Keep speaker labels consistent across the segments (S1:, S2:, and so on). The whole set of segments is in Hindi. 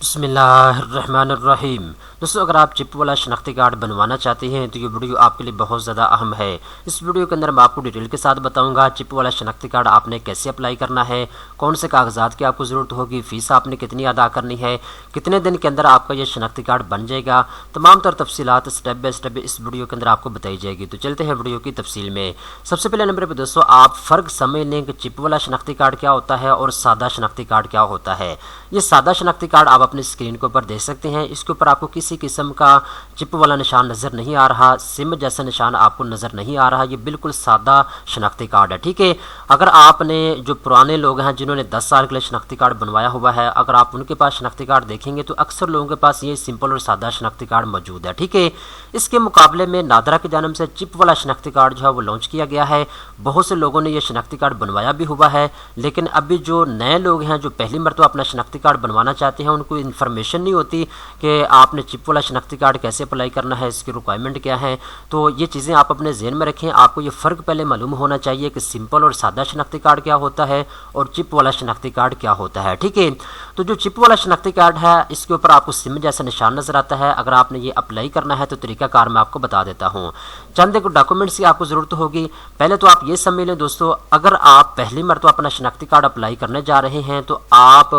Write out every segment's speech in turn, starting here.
S1: बिस्मिल्लाहिर्रहमानिर्रहीम। दोस्तों, अगर आप चिप वाला शनाख्ती कार्ड बनवाना चाहते हैं तो ये वीडियो आपके लिए बहुत ज़्यादा अहम है। इस वीडियो के अंदर मैं आपको डिटेल के साथ बताऊंगा चिप वाला शनाख्ती कार्ड आपने कैसे अप्लाई करना है, कौन से कागजात की आपको ज़रूरत होगी, फ़ीस आपने कितनी अदा करनी है, कितने दिन के अंदर आपका ये शनाख्ती कार्ड बन जाएगा। तमाम तर तफसीलात स्टेप बाय स्टेप इस वीडियो के अंदर आपको बताई जाएगी। तो चलते हैं वीडियो की तफसील में। सबसे पहले नंबर पर दोस्तों आप फ़र्क समझ लें कि चिप वाला शनाख्ती कार्ड क्या होता है और सादा शनाख्ती कार्ड क्या होता है। ये सादा शनाख्ती कार्ड आप अपनी स्क्रीन के ऊपर देख सकते हैं। इसके ऊपर आपको किसी किस्म का चिप वाला निशान नज़र नहीं आ रहा, सिम जैसा निशान आपको नज़र नहीं आ रहा। ये बिल्कुल सादा शनाख्ती कार्ड है, ठीक है। अगर आपने जो पुराने लोग हैं जिन्होंने 10 साल के लिए शनाख्ती कार्ड बनवाया हुआ है, अगर आप उनके पास शनाख्ती कार्ड देखेंगे तो अक्सर लोगों के पास ये सिंपल और सादा शनाख्ती कार्ड मौजूद है, ठीक है। इसके मुकाबले में नादरा की जानिब से चिप वाला शनाख्ती कार्ड जो है वो लॉन्च किया गया है। बहुत से लोगों ने ये शनाख्ती कार्ड बनवाया भी हुआ है, लेकिन अभी जो नए लोग हैं जो पहली मरतबा अपना शनाख्ती कार्ड बनवाना चाहते हैं उनको इन्फॉर्मेशन नहीं होती कि आपने चिप वाला शनाख्ती कार्ड कैसे अप्लाई करना है, इसकी रिक्वायरमेंट क्या है। तो ये चीज़ें आप अपने जहन में रखें। आपको ये फ़र्क पहले मालूम होना चाहिए कि सिंपल और सादा शनाख्ती कार्ड क्या होता है और चिप वाला शनाख्ती कार्ड क्या होता है, ठीक है। तो जो चिप वाला शनाख्ती कार्ड है इसके ऊपर आपको सिम जैसा निशान नज़र आता है। अगर आपने ये अप्लाई करना है तो तरीकाकार मैं आपको बता देता हूँ। चंद एक डॉक्यूमेंट्स की आपको ज़रूरत होगी। पहले तो आप ये समझ लें दोस्तों, अगर आप पहली मरतबा अपना शनाख्ती कार्ड अप्लाई करने जा रहे हैं तो आप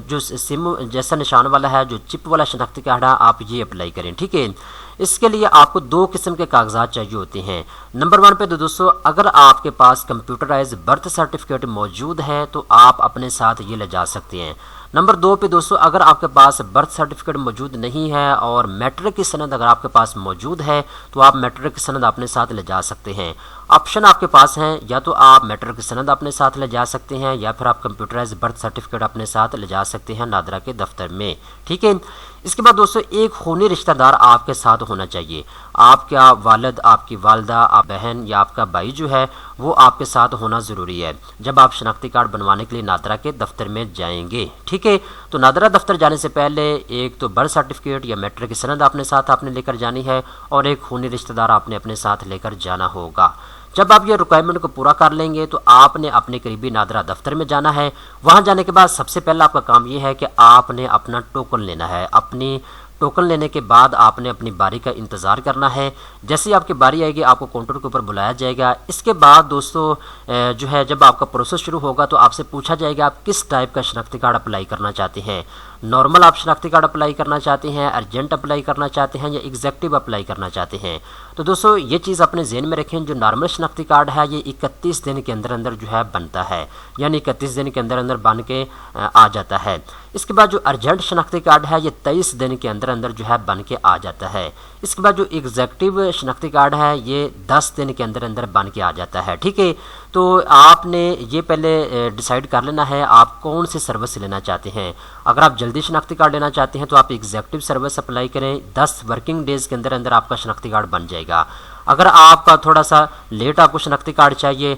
S1: जो सिम जैसा निशान वाला है, जो चिप वाला शनाख्ती कार्ड है, आप ये अप्लाई करें, ठीक है। इसके लिए आपको 2 किस्म के कागजात चाहिए होते हैं। नंबर 1 पे तो दोस्तों अगर आपके पास कंप्यूटराइज बर्थ सर्टिफिकेट मौजूद है तो आप अपने साथ ये ले जा सकते हैं। नंबर 2 पे दोस्तों अगर आपके पास बर्थ सर्टिफिकेट मौजूद नहीं है और मैट्रिक की सनद अगर आपके पास मौजूद है तो आप मैट्रिक की सनद अपने साथ ले जा सकते हैं। ऑप्शन आपके पास हैं, या तो आप मैट्रिक की सनद अपने साथ ले जा सकते हैं या फिर आप कंप्यूटराइज बर्थ सर्टिफिकेट अपने साथ ले जा सकते हैं नादरा के दफ्तर में, ठीक है। इसके बाद दोस्तों एक खूनी रिश्तेदार आपके साथ होना चाहिए। आपका वालिद, आपकी वालदा, आप बहन या आपका भाई जो है वो आपके साथ होना ज़रूरी है जब आप शनाख्ती कार्ड बनवाने के लिए नादरा के दफ्तर में जाएंगे, ठीक है। तो नादरा दफ्तर जाने से पहले एक तो बर्थ सर्टिफिकेट या मैट्रिक की सनद अपने साथ आपने लेकर जानी है और एक खूनी रिश्तेदार आपने अपने साथ लेकर जाना होगा। जब आप ये रिक्वायरमेंट को पूरा कर लेंगे तो आपने अपने करीबी नादरा दफ्तर में जाना है। वहाँ जाने के बाद सबसे पहला आपका काम ये है कि आपने अपना टोकन लेना है। अपनी टोकन लेने के बाद आपने अपनी बारी का इंतज़ार करना है। जैसे ही आपकी बारी आएगी आपको काउंटर के ऊपर बुलाया जाएगा। इसके बाद दोस्तों जो है जब आपका प्रोसेस शुरू होगा तो आपसे पूछा जाएगा आप किस टाइप का शनाख्ती कार्ड अप्लाई करना चाहते हैं। नॉर्मल आप शनाख्ती कार्ड अप्लाई करना चाहते हैं, अर्जेंट अप्लाई करना चाहते हैं या एग्जेक्टिव अप्लाई करना चाहते हैं। तो दोस्तों ये चीज़ अपने जहन में रखें, जो नॉर्मल शनाख्ती कार्ड है ये 31 दिन के अंदर अंदर जो है बनता है, यानी 31 दिन के अंदर अंदर बन के आ जाता है। इसके बाद जो अर्जेंट शनाख्ती कार्ड है ये 23 दिन के अंदर अंदर जो है बन के आ जाता है। इसके बाद जो एग्जेक्टिव शनाख्ती कार्ड है ये 10 दिन के अंदर अंदर बन के आ जाता है, ठीक है। तो आपने ये पहले डिसाइड कर लेना है आप कौन सी सर्विस लेना चाहते हैं। अगर आप जल्दी शनाख्ती कार्ड लेना चाहते हैं तो आप एग्जेक्टिव सर्विस अप्लाई करें, 10 वर्किंग डेज़ के अंदर अंदर आपका शनाख्ती कार्ड बन जाएगा। अगर आपका थोड़ा सा लेट आपको शनाख्ती कार्ड चाहिए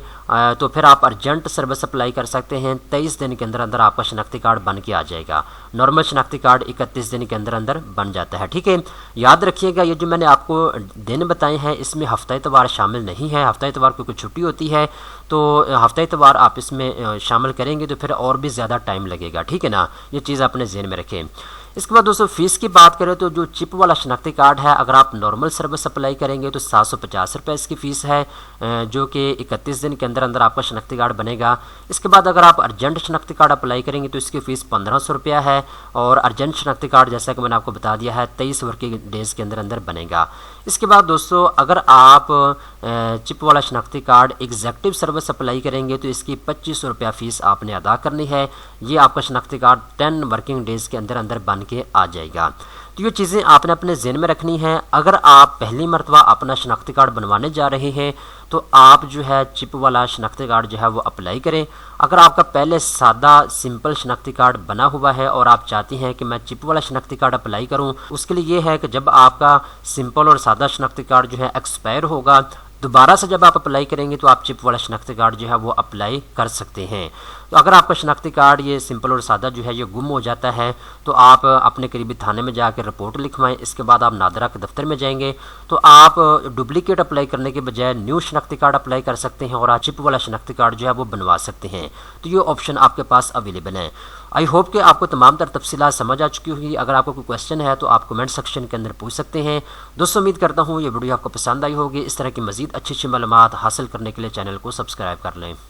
S1: तो फिर आप अर्जेंट सर्विस अप्लाई कर सकते हैं। 23 दिन के अंदर अंदर आपका शनाख्ती कार्ड बन के आ जाएगा। नॉर्मल शनाख्ती कार्ड 31 दिन के अंदर अंदर बन जाता है, ठीक है। याद रखिएगा ये जो मैंने आपको दिन बताए हैं इसमें हफ्ता इतवार शामिल नहीं है। हफ्ता इतवार को कोई छुट्टी होती है तो हफ्ता इतवार आप इसमें शामिल करेंगे तो फिर और भी ज़्यादा टाइम लगेगा, ठीक है ना। ये चीज़ अपने जहन में रखें। इसके बाद दोस्तों फ़ीस की बात करें तो जो चिप वाला शनाख्ती कार्ड है अगर आप नॉर्मल सर्विस अप्लाई करेंगे तो 750 रुपये इसकी फ़ीस है, जो कि 31 दिन के अंदर अंदर आपका शनाख्ती कार्ड बनेगा। इसके बाद अगर आप अर्जेंट शनाख्ती कार्ड अप्लाई करेंगे तो इसकी फ़ीस 1500 रुपया है और अर्जेंट शनाख्ती कार्ड जैसा कि मैंने आपको बता दिया है 23 वर्किंग डेज़ के अंदर अंदर बनेगा। इसके बाद दोस्तों अगर आप चिप वाला शनाख्ती कार्ड एग्जेक्टिव सर्विस अप्लाई करेंगे तो इसकी 2500 रुपया फ़ीस आपने अदा करनी है। ये आपका शनाख्ती कार्ड 10 वर्किंग डेज़ के अंदर अंदर बन के आ जाएगा। तो ये चीज़ें आपने अपने जहन में रखनी है। अगर आप पहली मरतबा अपना शनाख्ती कार्ड बनवाने जा रहे हैं तो आप जो है चिप वाला शनाख्ती कार्ड जो है वो अप्लाई करें। अगर आपका पहले सादा सिंपल शनाख्ती कार्ड बना हुआ है और आप चाहती हैं कि मैं चिप वाला शनाख्ती कार्ड अप्लाई करूं, उसके लिए ये है कि जब आपका सिंपल और सादा शनाख्ती कार्ड जो है एक्सपायर होगा दोबारा से जब आप अप्लाई करेंगे तो आप चिप वाला शनाख्ती कार्ड जो है वो अप्लाई कर सकते हैं। तो अगर आपका शनाख्ती कार्ड ये सिंपल और सादा जो है ये गुम हो जाता है तो आप अपने करीबी थाने में जाकर रिपोर्ट लिखवाएं। इसके बाद आप नादरा के दफ्तर में जाएंगे तो आप डुप्लीकेट अप्लाई करने के बजाय न्यू शनाख्ती कार्ड अप्लाई कर सकते हैं और चिप वाला शनाख्ती कार्ड जो है वो बनवा सकते हैं। तो ये ऑप्शन आपके पास अवेलेबल है। आई होप कि आपको तमाम तर तफसीलात समझ आ चुकी होगी। अगर आपको कोई क्वेश्चन है तो आप कमेंट सेक्शन के अंदर पूछ सकते हैं। दोस्तों उम्मीद करता हूँ ये वीडियो आपको पसंद आई होगी। इस तरह की मजीद अच्छी अच्छी मालूमात हासिल करने के लिए चैनल को सब्सक्राइब कर लें।